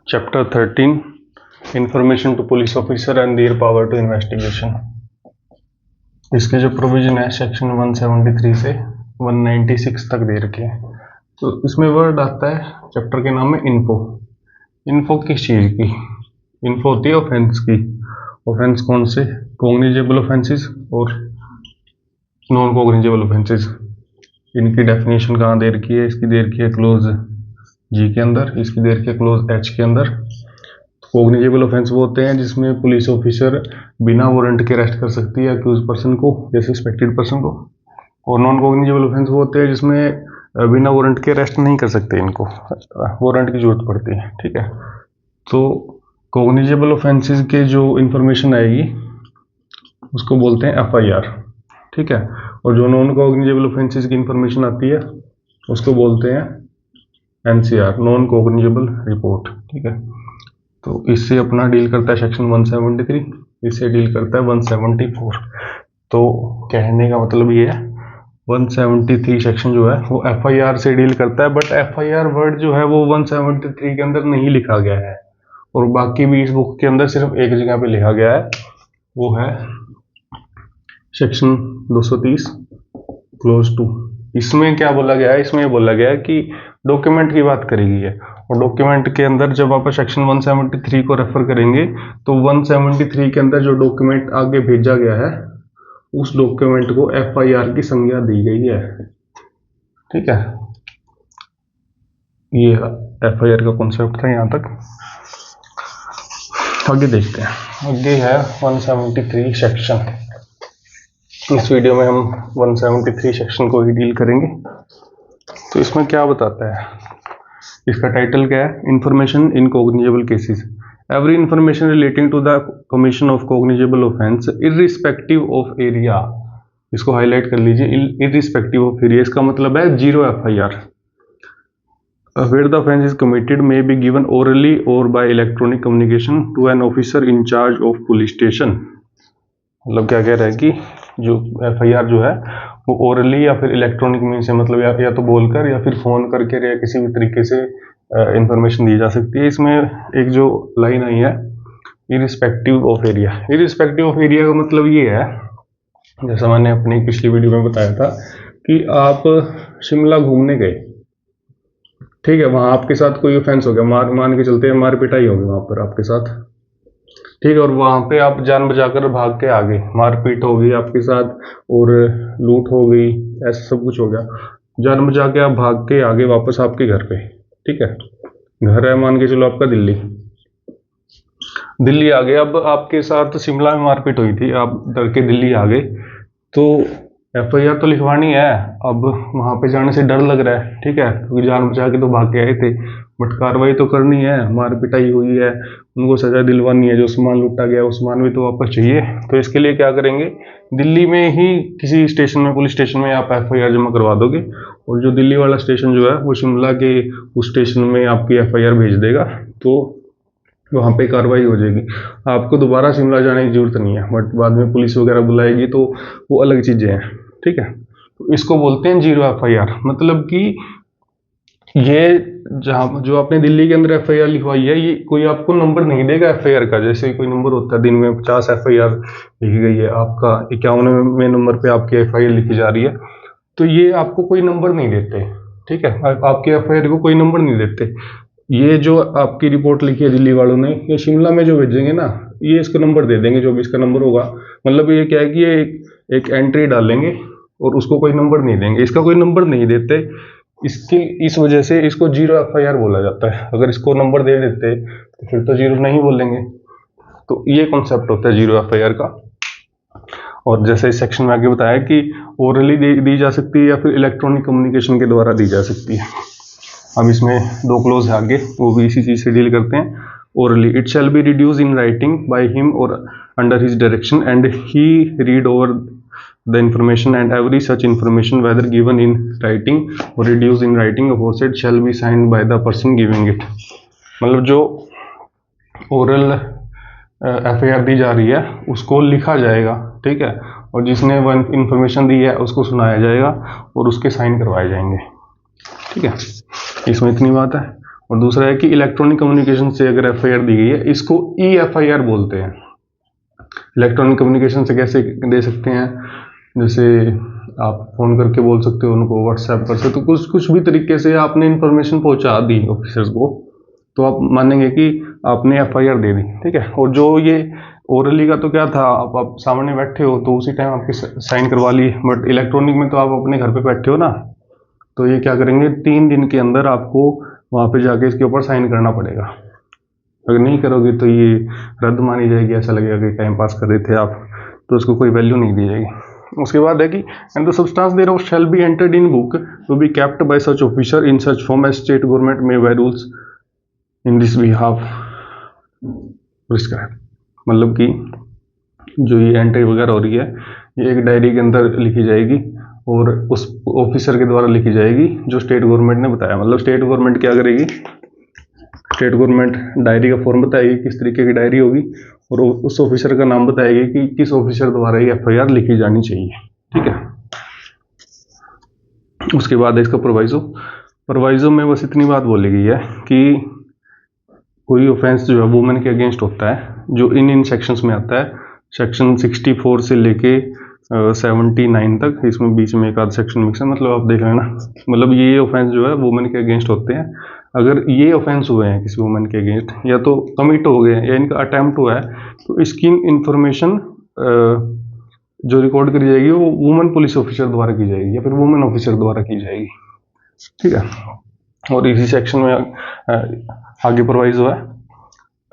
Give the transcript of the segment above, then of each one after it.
Chapter 13 information to police officer and their power to investigation. इसके जो provision है section 173 से 196 तक दे रखे हैं। तो इसमें वर्ड आता है, चैप्टर के नाम में इन्फो। इन्फो किस चीज़ की? इन्फो होती है ऑफेंस की। ऑफेंस कौन से? कॉग्निजेबल ऑफेंसेस और नॉन कॉग्निजेबल ऑफेंसेस। इनकी डेफिनेशन कहाँ दे रखी है? इसकी दे रखी है क्लोज जी के अंदर, इसकी दे रखी है क्लोज एच के अंदर। कॉग्निजेबल ऑफेंस वो होते हैं जिसमें पुलिस ऑफिसर बिना वारंट के अरेस्ट कर सकती है अक्यूज पर्सन को या सस्पेक्टेड पर्सन को। और नॉन कॉग्निजेबल ऑफेंस वो होते हैं जिसमें बिना वारंट के अरेस्ट नहीं कर सकते, इनको वारंट की जरूरत पड़ती है। ठीक है, तो कॉग्निजेबल ऑफेंसेस के जो इंफॉर्मेशन आएगी उसको बोलते हैं एफआईआर। ठीक है, और जो नॉन कॉग्निजेबल ऑफेंसेस की इंफॉर्मेशन आती है उसको बोलते हैं एनसीआर, नॉन कॉग्निजेबल रिपोर्ट। ठीक है, तो इससे अपना डील करता है सेक्शन 173, इससे डील करता है 174। तो कहने का मतलब ये है 173 सेक्शन जो है वो एफआईआर से डील करता है, बट एफआईआर वर्ड जो है वो 173 के अंदर नहीं लिखा गया है, और बाकी भी इस बुक के अंदर सिर्फ एक जगह पे लिखा गया है, वो है सेक्शन 230 क्लोज 2। इसमें क्या बोला गया है? इसमें बोला गया है कि डॉक्यूमेंट की बात करी गई है, और डॉक्यूमेंट के अंदर जब आप सेक्शन 173 को रेफर करेंगे तो 173 के अंदर जो डॉक्यूमेंट आगे भेजा गया है उस डॉक्यूमेंट को एफआईआर की संज्ञा दी गई है। ठीक है, ये एफआईआर का कॉन्सेप्ट था यहाँ तक। आगे देखते हैं, आगे है 173 सेक्शन। इस वीडियो में हम 173 सेक्शन को ही डील करेंगे। तो इसमें क्या बताता है? इसका टाइटल क्या है? Information in cognizable cases. Every information relating to the commission of cognizable offence irrespective of area. इसको हाईलाइट कर लीजिए, इररिस्पेक्टिव ऑफ एरिया। इसका मतलब है zero FIR. Where the offence is committed may be given orally or by electronic communication to an officer in charge of police station। मतलब क्या कह रहा है कि जो एफआईआर जो है वो ओरली या फिर इलेक्ट्रॉनिक मीन से, मतलब या तो बोलकर या फिर फोन करके या किसी भी तरीके से इंफॉर्मेशन दी जा सकती है। इसमें एक जो लाइन आई है irrespective of area. Irrespective of area का मतलब ये है, जैसा मैंने अपनी पिछली वीडियो में बताया था कि आप शिमला घूमने गए, ठीक है, वहां आपके साथ कोई ऑफेंस हो गया, मान के चलते हैं मार पिटाई होगी वहां पर आपके साथ, ठीक है, और वहां पे आप जान बचाकर भाग के आ गए, मारपीट हो गई आपके साथ और लूट हो गई, ऐसा सब कुछ हो गया, जान बचा के आप भाग के आ गए वापस आपके घर पे। ठीक है, घर है मान के चलो आपका दिल्ली आ गए। अब आपके साथ शिमला में मारपीट हुई थी, आप डर के दिल्ली आ गए, तो एफआईआर तो लिखवानी है। अब वहां पे जाने से डर लग रहा है, ठीक है, क्योंकि जान बचा के तो भाग के आए थे, बट कार्रवाई तो करनी है, मार पिटाई हुई है, उनको सजा दिलवानी है, जो सामान लूटा गया वो सामान भी तो वापस चाहिए। तो इसके लिए क्या करेंगे, दिल्ली में ही किसी स्टेशन में, पुलिस स्टेशन में आप एफआईआर जमा करवा दोगे, और जो दिल्ली वाला स्टेशन जो है वो शिमला के उस स्टेशन में आपकी एफआईआर भेज देगा, तो वहाँ पे कार्रवाई हो जाएगी। आपको दोबारा शिमला जाने की जरूरत नहीं है, बट बाद में पुलिस वगैरह बुलाएगी तो वो अलग चीज़ें हैं। ठीक है, तो इसको बोलते हैं जीरो एफआईआर। मतलब कि ये जहाँ जो आपने दिल्ली के अंदर एफआईआर लिखवाई है, ये कोई आपको नंबर नहीं देगा एफआईआर का। जैसे कोई नंबर होता है, दिन में 50 एफआईआर लिखी गई है, आपका 51वें नंबर पे आपकी एफआईआर लिखी जा रही है, तो ये आपको कोई नंबर नहीं देते। ठीक है, आपकी एफआईआर को कोई नंबर नहीं देते। ये जो आपकी रिपोर्ट लिखी है दिल्ली वालों ने, ये शिमला में जो भेजेंगे ना, ये इसको नंबर दे देंगे, जो भी इसका नंबर होगा। मतलब ये क्या है कि ये एक एंट्री डालेंगे और उसको कोई नंबर नहीं देंगे, इसका कोई नंबर नहीं देते। इसकी इस वजह से इसको जीरो एफआईआर बोला जाता है। अगर इसको नंबर दे देते तो फिर तो जीरो नहीं बोलेंगे। तो ये कॉन्सेप्ट होता है जीरो एफआईआर का। और जैसे इस सेक्शन में आगे बताया कि ओरली दी जा सकती है या फिर इलेक्ट्रॉनिक कम्युनिकेशन के द्वारा दी जा सकती है। अब इसमें दो क्लोज है आगे, वो भी इसी चीज से डील करते हैं। Orally, it shall be reduce in writing by him और under his direction and he read over the information and every such information whether given in writing or reduced in writing aforesaid shall be signed by the person giving it। मतलब जो oral FIR दी जा रही है उसको लिखा जाएगा, ठीक है, और जिसने वो इंफॉर्मेशन दी है उसको सुनाया जाएगा और उसके साइन करवाए जाएंगे। ठीक है, इसमें इतनी बात है। और दूसरा है कि इलेक्ट्रॉनिक कम्युनिकेशन से अगर एफआईआर दी गई है, इसको EFIR बोलते हैं। इलेक्ट्रॉनिक कम्युनिकेशन से कैसे दे सकते हैं, जैसे आप फ़ोन करके बोल सकते हो उनको, व्हाट्सएप कर सकते हो, तो कुछ भी तरीके से आपने इन्फॉर्मेशन पहुंचा दी ऑफिसर्स को, तो आप मानेंगे कि आपने एफआईआर दे दी, ठीक है। और जो ये ओरली का तो क्या था, आप सामने बैठे हो तो उसी टाइम आपकी साइन करवा ली, बट इलेक्ट्रॉनिक में तो आप अपने घर पे बैठे हो ना, तो ये क्या करेंगे, 3 दिन के अंदर आपको वहाँ पे जाके इसके ऊपर साइन करना पड़ेगा। अगर नहीं करोगे तो ये रद्द मानी जाएगी, ऐसा लगेगा कि टाइम पास कर रहे थे आप, तो उसको कोई वैल्यू नहीं दी जाएगी। उसके बाद है कि and the substance thereof shall be entered in book to be kept by such officer in such form as state government may by rules in this behalf prescribe. मतलब कि जो ये एंट्री वगैरह हो रही है, ये एक डायरी के अंदर लिखी जाएगी और उस ऑफिसर के द्वारा लिखी जाएगी जो स्टेट गवर्नमेंट ने बताया। मतलब स्टेट गवर्नमेंट क्या करेगी, स्टेट गवर्नमेंट डायरी का फॉर्म बताएगी, किस तरीके की डायरी होगी, और उस ऑफिसर का नाम बताएगी कि किस ऑफिसर द्वारा ये एफआईआर लिखी जानी चाहिए, ठीक है। उसके बाद है इसका प्रोवाइजो में बस इतनी बात बोली गई है कि कोई ऑफेंस जो है वुमेन के अगेंस्ट होता है, जो इन सेक्शंस में आता है, सेक्शन 64 से लेके 79 तक, इसमें बीच में एक आध सेक्शन मिक्स है, मतलब आप देख लेना। मतलब ये ऑफेंस जो है वुमेन के अगेंस्ट होते हैं। अगर ये ऑफेंस हुए हैं किसी वुमेन के अगेंस्ट, या तो कमिट हो गए हैं या इनका अटेम्प्ट हुआ है, तो इसकी इंफॉर्मेशन जो रिकॉर्ड करी जाएगी वो वुमेन पुलिस ऑफिसर द्वारा की जाएगी या फिर वुमेन ऑफिसर द्वारा की जाएगी, ठीक है। और इसी सेक्शन में आगे प्रोवाइजो है,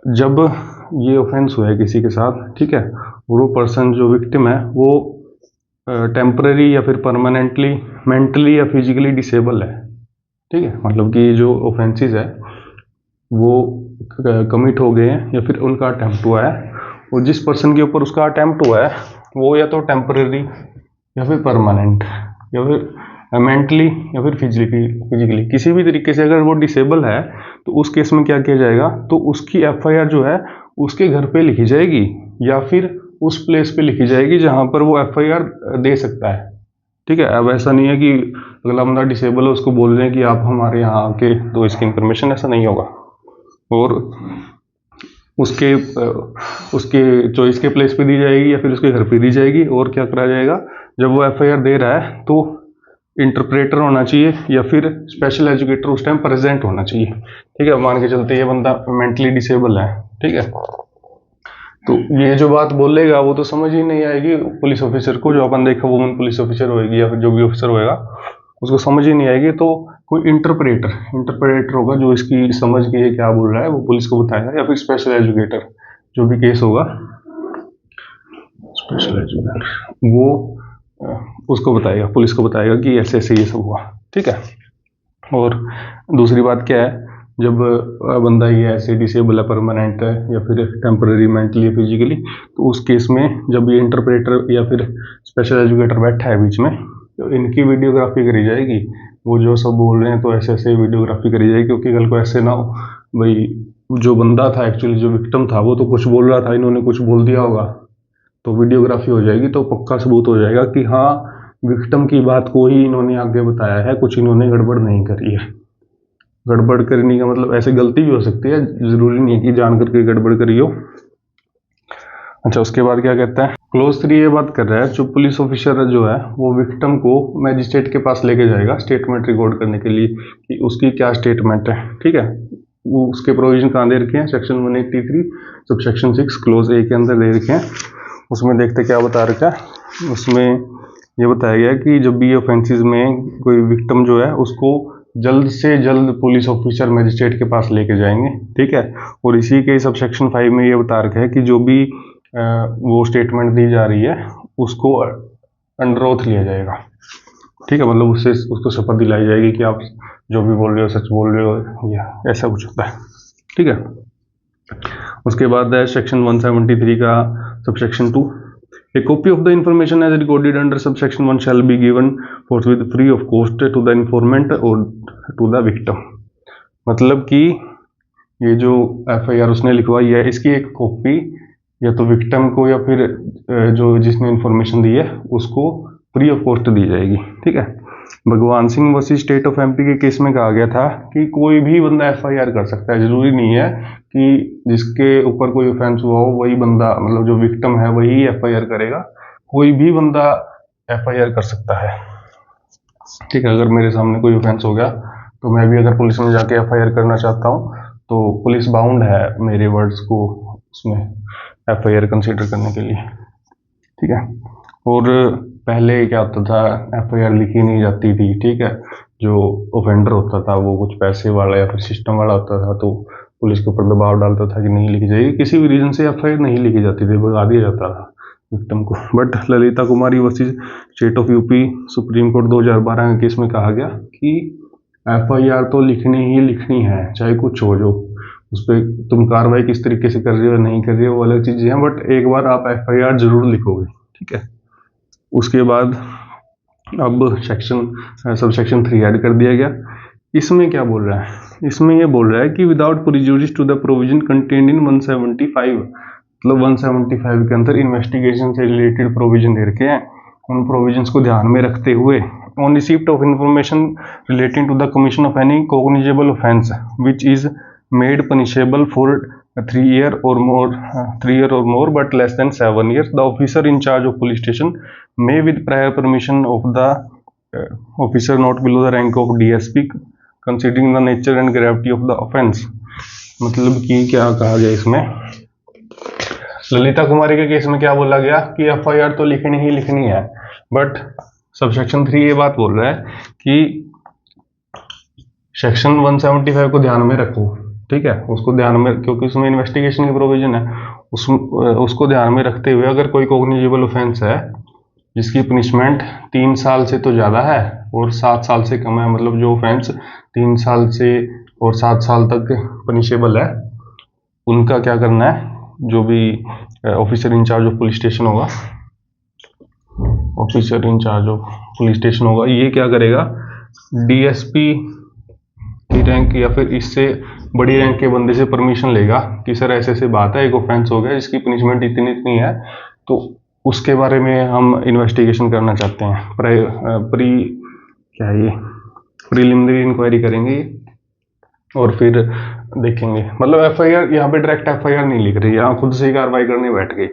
जब ये ऑफेंस हुआ है किसी के साथ, ठीक है, वो पर्सन जो विक्टिम है वो टेम्पररी या फिर परमानेंटली मेंटली या फिजिकली डिसेबल है, ठीक है। मतलब कि जो ऑफेंसेस है वो कमिट हो गए हैं या फिर उनका अटेम्प्ट हुआ है, और जिस पर्सन के ऊपर उसका अटेम्प्ट हुआ है वो या तो टेम्पररी या फिर परमानेंट या फिर मेंटली या फिर फिजिकली किसी भी तरीके से अगर वो डिसेबल है, तो उस केस में क्या किया जाएगा, तो उसकी एफआईआर जो है उसके घर पे लिखी जाएगी या फिर उस प्लेस पे लिखी जाएगी जहां पर वो एफआईआर दे सकता है, ठीक है। अब ऐसा नहीं है कि अगला बंदा डिसेबल है उसको बोल रहे हैं कि आप हमारे यहाँ आके दो इसकी इंफॉर्मेशन, ऐसा नहीं होगा। और उसके चॉइस के प्लेस पे दी जाएगी या फिर उसके घर पे दी जाएगी। और क्या करा जाएगा, जब वो एफआईआर दे रहा है तो इंटरप्रेटर होना चाहिए या फिर स्पेशल एजुकेटर उस टाइम प्रेजेंट होना चाहिए, ठीक है। मान के चलते ये बंदा मेंटली डिसेबल है, ठीक है, तो ये जो बात बोलेगा वो तो समझ ही नहीं आएगी पुलिस ऑफिसर को, जो अपन देखा वुमेन पुलिस ऑफिसर होगी या फिर जो भी ऑफिसर होएगा उसको समझ ही नहीं आएगी। तो कोई इंटरप्रेटर होगा जो इसकी समझ के ये क्या बोल रहा है वो पुलिस को बताएगा, या फिर स्पेशल एजुकेटर, जो भी केस होगा स्पेशल एजुकेटर वो उसको बताएगा, पुलिस को बताएगा कि ऐसे ऐसे ये सब हुआ, ठीक है। और दूसरी बात क्या है, जब बंदा ये ऐसे डिसेबल है, परमानेंट है या फिर टेम्पररी मेंटली या फिजिकली, तो उस केस में जब ये इंटरप्रेटर या फिर स्पेशल एजुकेटर बैठा है बीच में, तो इनकी वीडियोग्राफी करी जाएगी। वो जो सब बोल रहे हैं तो ऐसे ऐसे वीडियोग्राफी करी जाएगी, क्योंकि कल को ऐसे ना हो भाई जो बंदा था एक्चुअली, जो विक्टिम था वो तो कुछ बोल रहा था, इन्होंने कुछ बोल दिया होगा, तो वीडियोग्राफी हो जाएगी तो पक्का सबूत हो जाएगा कि हाँ विक्टिम की बात को ही इन्होंने आगे बताया है, कुछ इन्होंने गड़बड़ नहीं करी है। गड़बड़ करने का मतलब ऐसे गलती भी हो सकती है, जरूरी नहीं है कि जान करके गड़बड़ करी हो। अच्छा, उसके बाद क्या कहता है, क्लोज 3 ये बात कर रहा है, जो पुलिस ऑफिसर जो है वो विक्टिम को मैजिस्ट्रेट के पास लेके जाएगा स्टेटमेंट रिकॉर्ड करने के लिए कि उसकी क्या स्टेटमेंट है, ठीक है। वो उसके प्रोविजन कहाँ दे रखे हैं, section 183 sub section 6 close A के अंदर दे रखे हैं। उसमें देखते क्या बता रखा है, उसमें ये बताया गया कि जब भी ऑफेंसेस में कोई विक्टिम जो है उसको जल्द से जल्द पुलिस ऑफिसर मैजिस्ट्रेट के पास लेके जाएंगे, ठीक है। और इसी के सब सेक्शन 5 में ये बता रखा है कि जो भी वो स्टेटमेंट दी जा रही है उसको अंडर ओथ लिया जाएगा, ठीक है। मतलब उसको शपथ दिलाई जाएगी कि आप जो भी बोल रहे हो सच बोल रहे हो, या ऐसा कुछ होता है, ठीक है। उसके बाद है सेक्शन 173 का subsection 2, a copy of the information as recorded under subsection 1 shall be given forthwith free of cost to the informant और टू द विक्टिम। मतलब कि ये जो एफआईआर उसने लिखवाई है इसकी एक कॉपी या तो विक्टिम को या फिर जो जिसने इंफॉर्मेशन दी है उसको फ्री ऑफ कॉस्ट दी जाएगी, ठीक है। भगवान Singh versus state of MP के केस में कहा गया था कि कोई भी बंदा एफआईआर कर सकता है, जरूरी नहीं है कि जिसके ऊपर कोई ऑफेंस हुआ हो वही बंदा, मतलब जो विक्टिम है वही एफआईआर करेगा। कोई भी बंदा एफआईआर कर सकता है, ठीक है। अगर मेरे सामने कोई ऑफेंस हो गया तो मैं भी अगर पुलिस में जाके एफआईआर करना चाहता हूँ तो पुलिस बाउंड है मेरे वर्ड्स को उसमें एफआईआर कंसीडर करने के लिए, ठीक है। और पहले क्या होता था, एफआईआर लिखी नहीं जाती थी, ठीक है। जो ऑफेंडर होता था वो कुछ पैसे वाला या फिर सिस्टम वाला होता था तो पुलिस के ऊपर दबाव डालता था कि नहीं लिखी जाएगी, किसी भी रीजन से एफआईआर नहीं लिखी जाती थी, भगा दिया जाता था विक्टिम को। But Lalita Kumari versus state of UP supreme court 2012 के केस में कहा गया कि एफआईआर तो लिखनी ही लिखनी है, चाहे कुछ हो जो, उस पर तुम कार्रवाई किस तरीके से कर रहे हो नहीं कर रहे हो वो अलग चीज़ें हैं, बट एक बार आप एफआईआर जरूर लिखोगे, ठीक है। उसके बाद अब सब सेक्शन 3 ऐड कर दिया गया। इसमें क्या बोल रहा है, इसमें ये बोल रहा है कि without prejudice to the provision contained in 175, मतलब 175 के अंदर इन्वेस्टिगेशन से रिलेटेड प्रोविजन दे रखे हैं, उन प्रोविजंस को ध्यान में रखते हुए on receipt of information relating to the commission of any cognizable offence which is made punishable for 3 year or more but less than 7 years, the officer in charge of police station may with prior permission of the officer not below the rank of DSP considering the nature and gravity of the offense। मतलब कि क्या कहा गया इसमें, ललिता कुमारी के case में क्या बोला गया कि एफआईआर तो लिखनी ही लिखनी है, बट सबसेक्शन 3 ये बात बोल रहा है कि सेक्शन 175 को ध्यान में रखो, ठीक है। उसको ध्यान में, क्योंकि उसमें इन्वेस्टिगेशन की प्रोविजन है, उसको ध्यान में रखते हुए अगर कोई कॉग्निजेबल ऑफेंस है जिसकी पनिशमेंट 3 साल से तो ज़्यादा है और 7 साल से कम है, मतलब जो ऑफेंस 3 साल से और 7 साल तक पनिशेबल है, उनका क्या करना है, जो भी officer in charge of police station होगा, officer in charge of police station होगा, ये क्या करेगा, डीएसपी की रैंक या फिर इससे बड़ी रैंक के बंदे से परमिशन लेगा कि सर ऐसे ऐसे बात है, एक ऑफेंस हो गया जिसकी पनिशमेंट इतनी इतनी है, तो उसके बारे में हम इन्वेस्टिगेशन करना चाहते हैं, प्रीलिमिनरी इंक्वायरी करेंगे और फिर देखेंगे। मतलब एफआईआर यहाँ पे डायरेक्ट एफआईआर नहीं लिख रही, यहाँ खुद से ही कार्रवाई करने बैठ गई,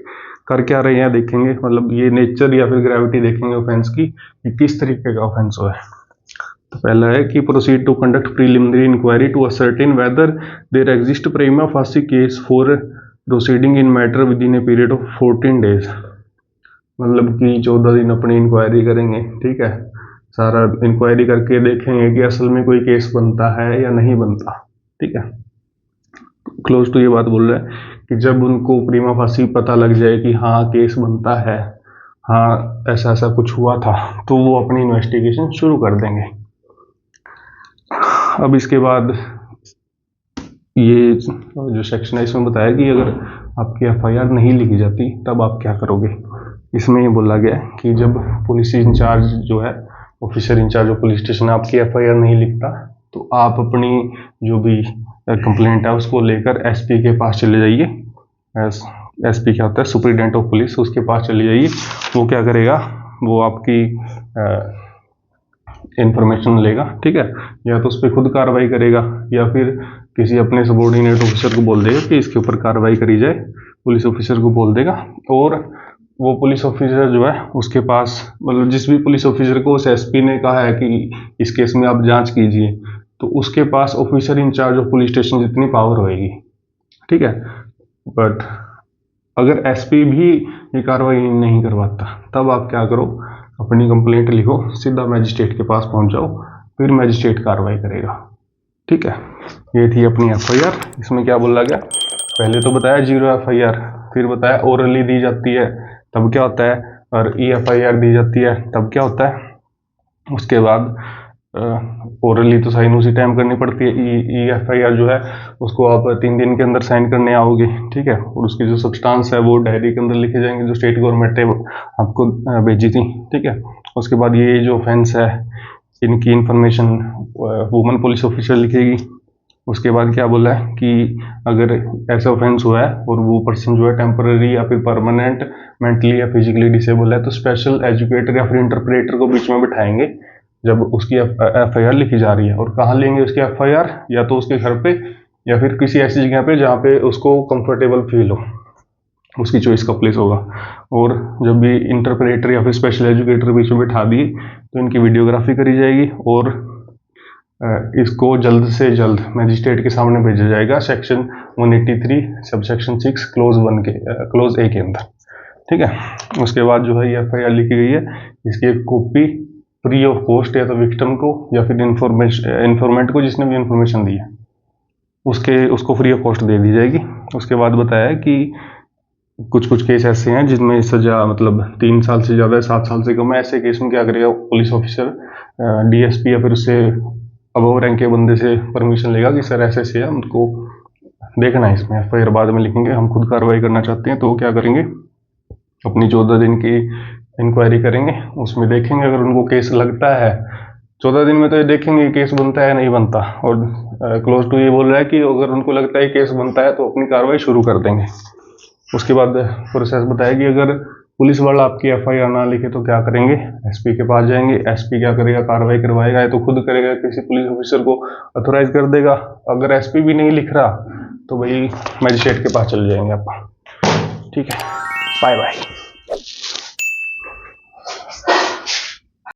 कर क्या रहे हैं देखेंगे, मतलब ये नेचर या फिर ग्रेविटी देखेंगे ऑफेंस की कि किस तरीके का ऑफेंस हुआ है। तो पहला है कि proceed to conduct preliminary inquiry to ascertain whether there exist prima facie case for proceeding in matter within a period of 14 days, मतलब कि 14 दिन अपनी इंक्वायरी करेंगे, ठीक है। सारा इंक्वायरी करके देखेंगे कि असल में कोई केस बनता है या नहीं बनता, ठीक है। क्लोज टू ये बात बोल रहा है कि जब उनको प्रीमा फासी पता लग जाए कि हाँ केस बनता है, हाँ ऐसा ऐसा कुछ हुआ था, तो वो अपनी इन्वेस्टिगेशन शुरू कर देंगे। अब इसके बाद ये जो सेक्शन है इसमें बताया कि अगर आपकी एफआईआर नहीं लिखी जाती तब आप क्या करोगे। इसमें ये बोला गया कि जब पुलिस इंचार्ज जो है, officer in charge of police station आपकी एफआईआर नहीं लिखता तो आप अपनी जो भी कंप्लेंट है उसको लेकर एसपी के पास चले जाइए। एसपी क्या होता है, सुपरिटेंडेंट ऑफ पुलिस, उसके पास चले जाइए। वो क्या करेगा, वो आपकी इंफॉर्मेशन लेगा, ठीक है, या तो उस पर खुद कार्रवाई करेगा या फिर किसी अपने सबॉर्डिनेट ऑफिसर को बोल देगा कि इसके ऊपर कार्रवाई करी जाए, पुलिस ऑफिसर को बोल देगा। और वो पुलिस ऑफिसर जो है उसके पास, मतलब जिस भी पुलिस ऑफिसर को उस एसपी ने कहा है कि इस केस में आप जांच कीजिए, तो उसके पास officer in charge of police station जितनी पावर होएगी, ठीक है। बट अगर एसपी भी ये कार्रवाई नहीं करवाता तब आप क्या करो, अपनी कंप्लेंट लिखो, सीधा मैजिस्ट्रेट के पास पहुंच जाओ, फिर मैजिस्ट्रेट कार्रवाई करेगा, ठीक है। ये थी अपनी एफआईआर। इसमें क्या बोला गया, पहले तो बताया 0 एफआईआर, फिर बताया ओरली दी जाती है तब क्या होता है, और ई एफआईआर दी जाती है तब क्या होता है। उसके बाद ओरली तो साइन उसी टाइम करनी पड़ती है, ई एफआईआर जो है उसको आप 3 दिन के अंदर साइन करने आओगे, ठीक है। और उसकी जो सब्सटेंस है वो डायरी के अंदर लिखे जाएंगे जो स्टेट गवर्नमेंट ने आपको भेजी थी, ठीक है। उसके बाद ये जो ऑफेंस है इनकी इंफॉर्मेशन वुमन पुलिस ऑफिसर लिखेगी। उसके बाद क्या बोला है कि अगर ऐसा ऑफेंस हुआ है और वो पर्सन जो है टेम्पररी या फिर परमानेंट मेंटली या फिजिकली डिसेबल है तो स्पेशल एजुकेटर या फिर इंटरप्रेटर को बीच में बिठाएंगे, जब उसकी FIR लिखी जा रही है। और कहाँ लेंगे उसकी FIR, या तो उसके घर पे या फिर किसी ऐसी जगह पे जहाँ पे उसको कंफर्टेबल फील हो, उसकी चॉइस का प्लेस होगा। और जब भी इंटरप्रेटर या फिर स्पेशल एजुकेटर बीच में बैठा दिए तो इनकी वीडियोग्राफी करी जाएगी और इसको जल्द से जल्द मजिस्ट्रेट के सामने भेजा जाएगा सेक्शन 183 सबसेक्शन 6 क्लोज ए के अंदर, ठीक है। उसके बाद जो है ये FIR लिखी गई है, इसकी एक कॉपी फ्री ऑफ कॉस्ट या तो विक्टिम को या फिर इन्फॉर्मेंट को जिसने भी इंफॉर्मेशन दी है उसको फ्री ऑफ कॉस्ट दे दी जाएगी। उसके बाद बताया कि कुछ कुछ केस ऐसे हैं जिनमें सजा मतलब 3 साल से ज़्यादा 7 साल से कम है। ऐसे केस में क्या करेगा पुलिस ऑफिसर, DSP या फिर उससे अबव रैंक के बंदे से परमिशन लेगा कि सर ऐसे ऐसे है, उनको देखना है, इसमें FIR बाद में लिखेंगे, हम खुद कार्रवाई करना चाहते हैं। तो क्या करेंगे, अपनी 14 दिन की इंक्वायरी करेंगे, उसमें देखेंगे अगर उनको केस लगता है 14 दिन में तो ये देखेंगे केस बनता है नहीं बनता। और क्लोज टू ये बोल रहा है कि अगर उनको लगता है केस बनता है तो अपनी कार्रवाई शुरू कर देंगे। उसके बाद प्रोसेस बताया कि अगर पुलिस वाला आपकी FIR ना लिखे तो क्या करेंगे, SP के पास जाएंगे, SP क्या करेगा, कार्रवाई करवाएगा, या तो खुद करेगा, किसी पुलिस ऑफिसर को अथोराइज कर देगा। अगर SP भी नहीं लिख रहा तो भाई मजिस्ट्रेट के पास चले जाएंगे आप, ठीक है। Bye bye.